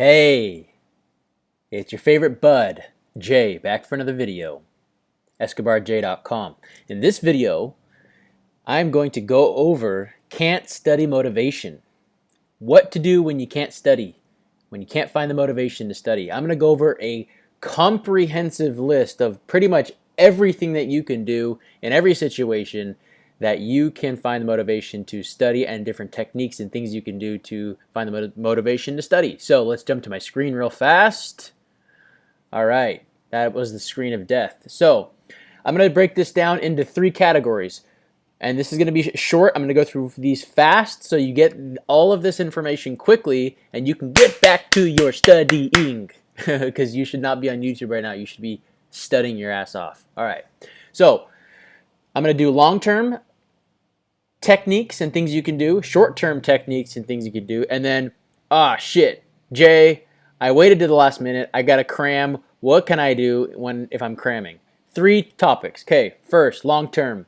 Hey, it's your favorite bud, Jay, back for another video, escobarj.com. In this video, I'm going to go over can't study motivation. What to do when you can't study, when you can't find the motivation to study. I'm going to go over a comprehensive list of pretty much everything that you can do in every situation that you can find the motivation to study, and different techniques and things you can do to find the motivation to study. So let's jump to my screen real fast. All right, that was the screen of death. So I'm going to break this down into 3 categories. And this is going to be short. I'm going to go through these fast so you get all of this information quickly and you can get back to your studying. Because you should not be on YouTube right now. You should be studying your ass off. All right. So I'm going to do long-term techniques and things you can do, short-term techniques and things you can do, and then, shit, Jay, I waited to the last minute. I got to cram. What can I do if I'm cramming? 3 topics. Okay, first, long-term.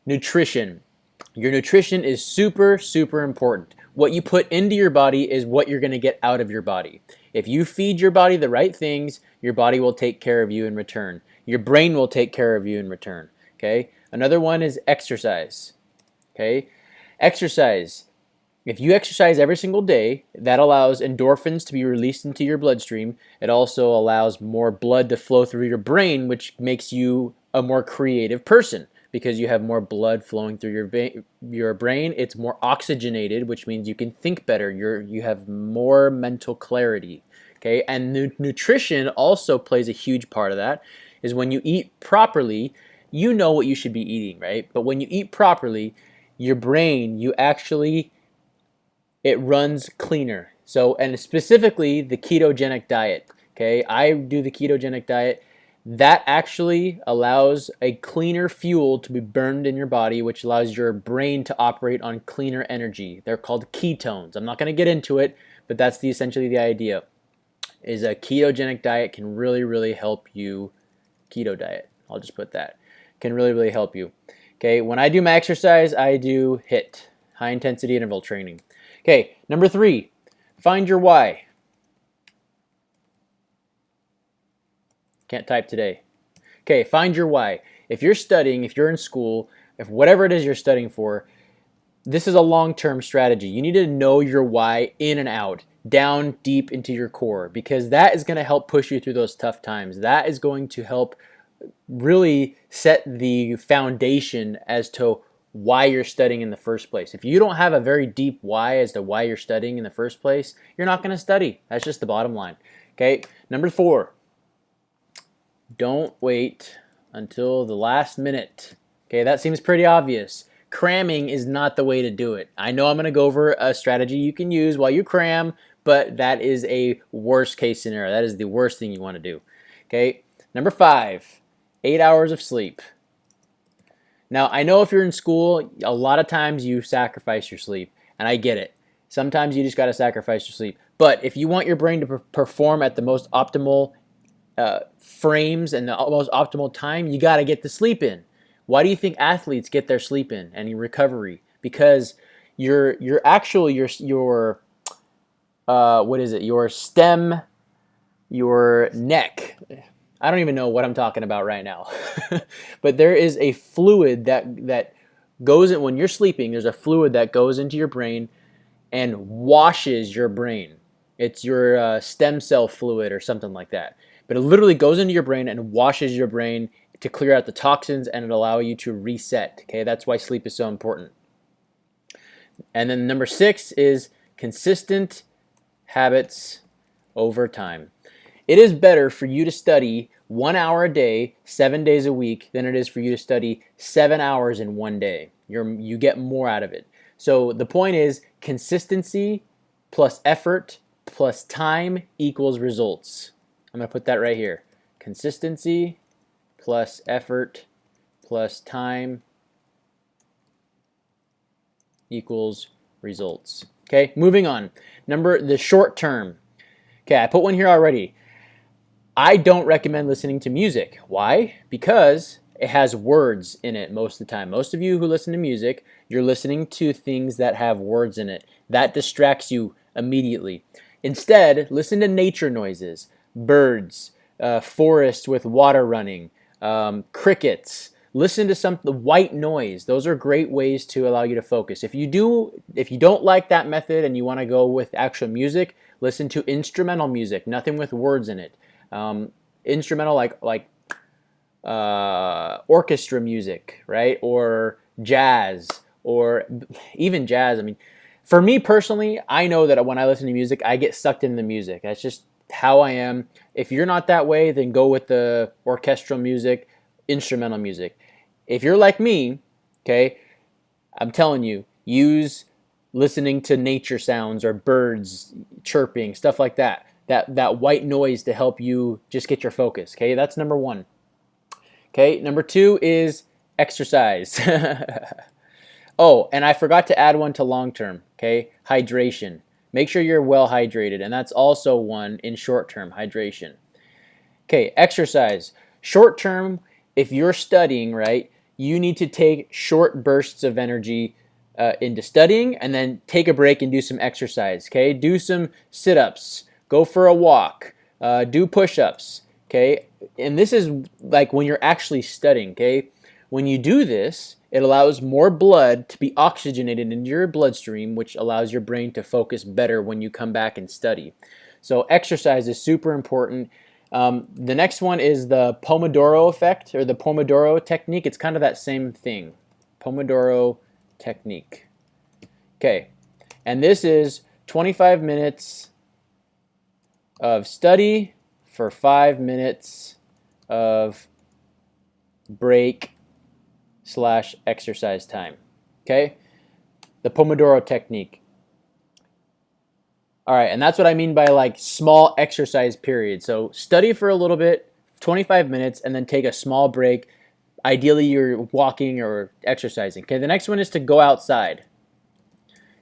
Nutrition. Your nutrition is super, super important. What you put into your body is what you're going to get out of your body. If you feed your body the right things, your body will take care of you in return. Your brain will take care of you in return. Okay? Another one is exercise. Okay? Exercise. If you exercise every single day, that allows endorphins to be released into your bloodstream. It also allows more blood to flow through your brain, which makes you a more creative person. Because you have more blood flowing through your brain, it's more oxygenated, which means you can think better. You have more mental clarity. Okay, and nutrition also plays a huge part of that. Is when you eat properly, you know what you should be eating, right? But when you eat properly, your brain, it runs cleaner. So, and specifically the ketogenic diet. Okay, I do the ketogenic diet. That actually allows a cleaner fuel to be burned in your body, which allows your brain to operate on cleaner energy. They're called ketones. I'm not going to get into it, but that's essentially the idea. Is a ketogenic diet can really, really help you. Keto diet, I'll just put that. Can really, really help you. Okay, when I do my exercise, I do HIIT, high intensity interval training. Okay, number 3, find your why. Can't type today. Okay, find your why. If you're studying, if you're in school, if whatever it is you're studying for, this is a long-term strategy. You need to know your why in and out, down deep into your core, because that is going to help push you through those tough times. That is going to help really set the foundation as to why you're studying in the first place. If you don't have a very deep why as to why you're studying in the first place, you're not going to study. That's just the bottom line. Okay, number 4. Don't wait until the last minute. Okay, that seems pretty obvious. Cramming is not the way to do it. I know I'm going to go over a strategy you can use while you cram, but that is a worst case scenario. That is the worst thing you want to do. Okay, number 5, 8 hours of sleep. Now, I know if you're in school, a lot of times you sacrifice your sleep, and I get it. Sometimes you just got to sacrifice your sleep. But if you want your brain to perform at the most optimal frames and the most optimal time, you got to get the sleep in. Why do you think athletes get their sleep in and recovery? Because your stem, your neck, I don't even know what I'm talking about right now. But there is a fluid that goes in when you're sleeping. There's a fluid that goes into your brain and washes your brain. It's your stem cell fluid or something like that. But it literally goes into your brain and washes your brain to clear out the toxins and it allow you to reset. Okay, that's why sleep is so important. And then number 6 is consistent habits over time. It is better for you to study 1 hour a day, 7 days a week, than it is for you to study 7 hours in 1 day. You get more out of it. So the point is consistency plus effort plus time equals results. I'm going to put that right here. Consistency plus effort plus time equals results. Okay, moving on. The short term. Okay, I put one here already. I don't recommend listening to music. Why? Because it has words in it most of the time. Most of you who listen to music, you're listening to things that have words in it. That distracts you immediately. Instead, listen to nature noises, birds, forests with water running, crickets. Listen to the white noise. Those are great ways to allow you to focus. If you don't like that method and you want to go with actual music, listen to instrumental music, nothing with words in it. Instrumental like orchestra music, right? Or jazz, or even jazz. I mean, for me personally, I know that when I listen to music, I get sucked into the music. That's just how I am. If you're not that way, then go with the orchestral music, instrumental music. If you're like me, okay, I'm telling you, use listening to nature sounds or birds chirping, stuff like that. That white noise to help you just get your focus. Okay, that's number one. Okay, number two is exercise. Oh, and I forgot to add one to long term. Okay, hydration. Make sure you're well hydrated, and that's also one in short term, hydration. Okay, exercise. Short term, if you're studying, right, you need to take short bursts of energy into studying, and then take a break and do some exercise. Okay, do some sit-ups, go for a walk, do push-ups. Okay, and this is like when you're actually studying. Okay, when you do this, it allows more blood to be oxygenated into your bloodstream, which allows your brain to focus better when you come back and study. So exercise is super important. The next one is the Pomodoro effect, or the Pomodoro technique. It's kind of that same thing. Pomodoro technique. Okay, and this is 25 minutes of study for 5 minutes of break / exercise time. Okay, the Pomodoro technique. All right, and that's what I mean by like small exercise periods. So study for a little bit, 25 minutes, and then take a small break. Ideally, you're walking or exercising. Okay, the next one is to go outside.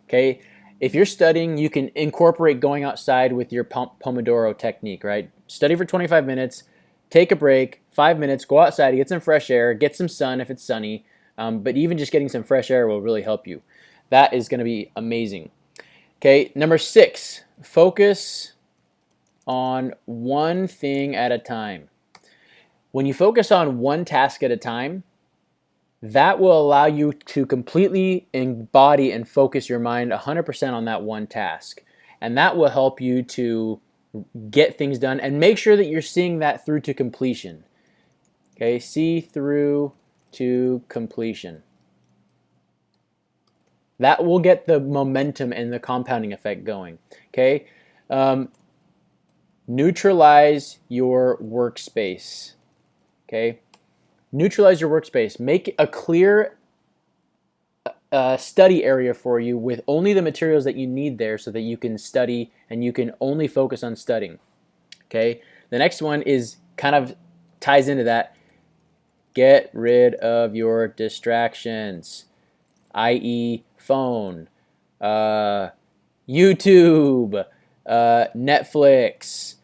Okay, if you're studying, you can incorporate going outside with your Pomodoro technique, right? Study for 25 minutes, take a break, 5 minutes, go outside, get some fresh air, get some sun if it's sunny. But even just getting some fresh air will really help you. That is going to be amazing. Okay, number 6, focus on one thing at a time. When you focus on one task at a time, that will allow you to completely embody and focus your mind 100% on that one task. And that will help you to get things done and make sure that you're seeing that through to completion. Okay, see through to completion. That will get the momentum and the compounding effect going. Okay, neutralize your workspace. Okay, neutralize your workspace. Make a clear study area for you with only the materials that you need there, so that you can study and you can only focus on studying. Okay, the next one is kind of ties into that. Get rid of your distractions, i.e. phone, YouTube, Netflix,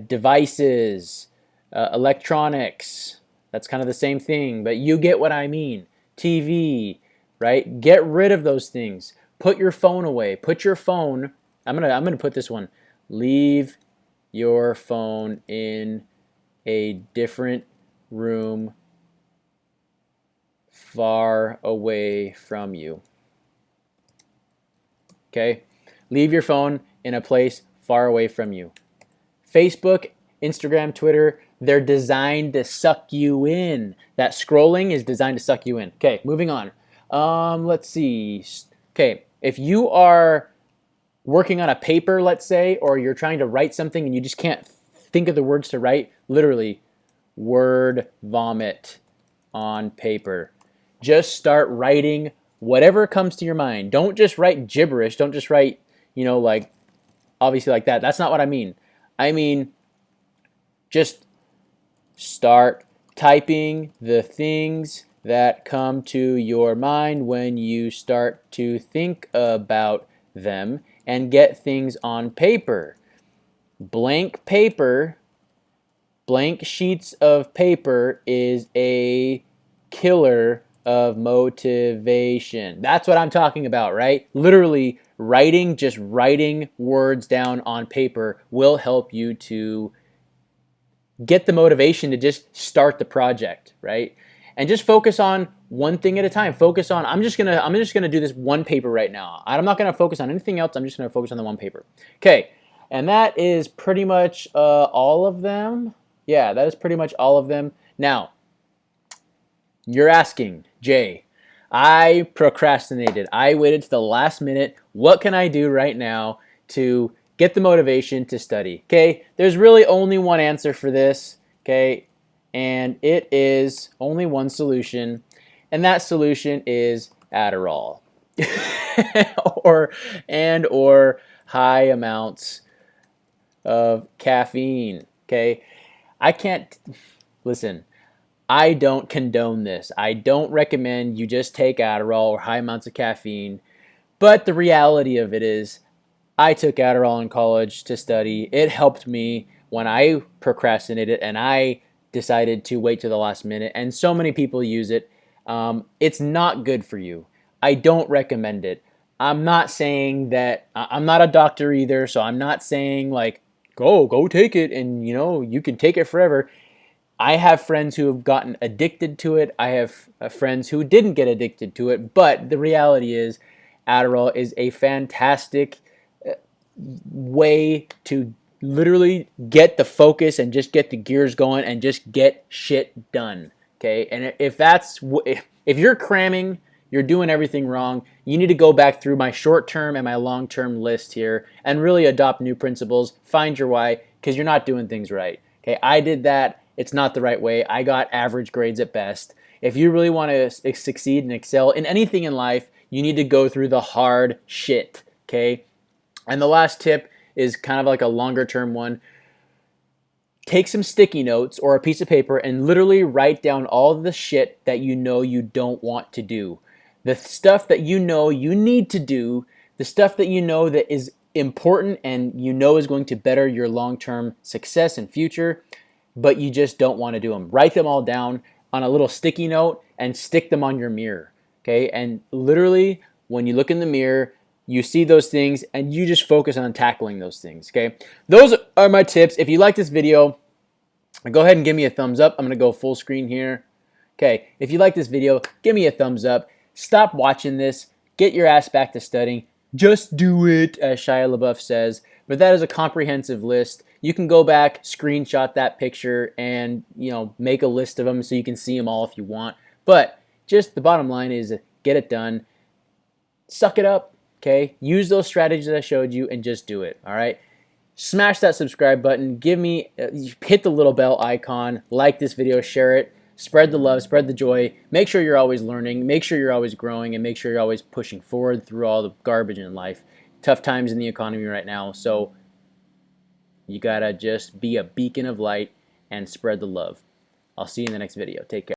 devices, electronics. That's kind of the same thing, but you get what I mean. TV, right? Get rid of those things. Put your phone away. Put your phone, I'm gonna put this one. Leave your phone in a different room far away from you. Okay? Leave your phone in a place far away from you. Facebook, Instagram, Twitter, they're designed to suck you in. That scrolling is designed to suck you in. Okay, moving on. Let's see. Okay, if you are working on a paper, let's say, or you're trying to write something and you just can't think of the words to write, literally, word vomit on paper. Just start writing whatever comes to your mind. Don't just write gibberish. Don't just write, like, obviously like that. That's not what I mean. I mean, just start typing the things that come to your mind when you start to think about them, and get things on paper. Blank paper, blank sheets of paper is a killer of motivation. That's what I'm talking about, right? Literally writing, just writing words down on paper will help you to get the motivation to just start the project, right? And just focus on one thing at a time. Focus on I'm just gonna do this one paper right now. I'm not gonna focus on anything else. I'm just gonna focus on the one paper. Okay, and that is pretty much all of them. Yeah, that is pretty much all of them. Now, you're asking, Jay, I procrastinated. I waited to the last minute. What can I do right now to get the motivation to study? Okay, there's really only one answer for this, okay, and it is only one solution, and that solution is Adderall. or high amounts of caffeine, okay? I can't listen. I don't condone this. I don't recommend you just take Adderall or high amounts of caffeine. But the reality of it is, I took Adderall in college to study. It helped me when I procrastinated and I decided to wait to the last minute. And so many people use it. It's not good for you. I don't recommend it. I'm not saying that, I'm not a doctor either, so I'm not saying like, go take it and you can take it forever. I have friends who have gotten addicted to it. I have friends who didn't get addicted to it. But the reality is, Adderall is a fantastic way to literally get the focus and just get the gears going and just get shit done. Okay, and if you're cramming, you're doing everything wrong. You need to go back through my short-term and my long-term list here and really adopt new principles. Find your why, because you're not doing things right. Okay, I did that. It's not the right way. I got average grades at best. If you really want to succeed and excel in anything in life, you need to go through the hard shit, okay? And the last tip is kind of like a longer term one. Take some sticky notes or a piece of paper and literally write down all the shit that you know you don't want to do. The stuff that you know you need to do, the stuff that you know that is important and you know is going to better your long-term success and future, but you just don't want to do them. Write them all down on a little sticky note and stick them on your mirror, okay? And literally, when you look in the mirror, you see those things and you just focus on tackling those things, okay? Those are my tips. If you like this video, go ahead and give me a thumbs up. I'm going to go full screen here. Okay, if you like this video, give me a thumbs up. Stop watching this. Get your ass back to studying. Just do it, as Shia LaBeouf says. But that is a comprehensive list. You can go back, screenshot that picture, and make a list of them so you can see them all if you want. But just the bottom line is get it done. Suck it up, okay? Use those strategies that I showed you and just do it, all right? Smash that subscribe button. Hit the little bell icon. Like this video, share it. Spread the love, spread the joy. Make sure you're always learning. Make sure you're always growing, and make sure you're always pushing forward through all the garbage in life. Tough times in the economy right now, so you gotta just be a beacon of light and spread the love. I'll see you in the next video. Take care.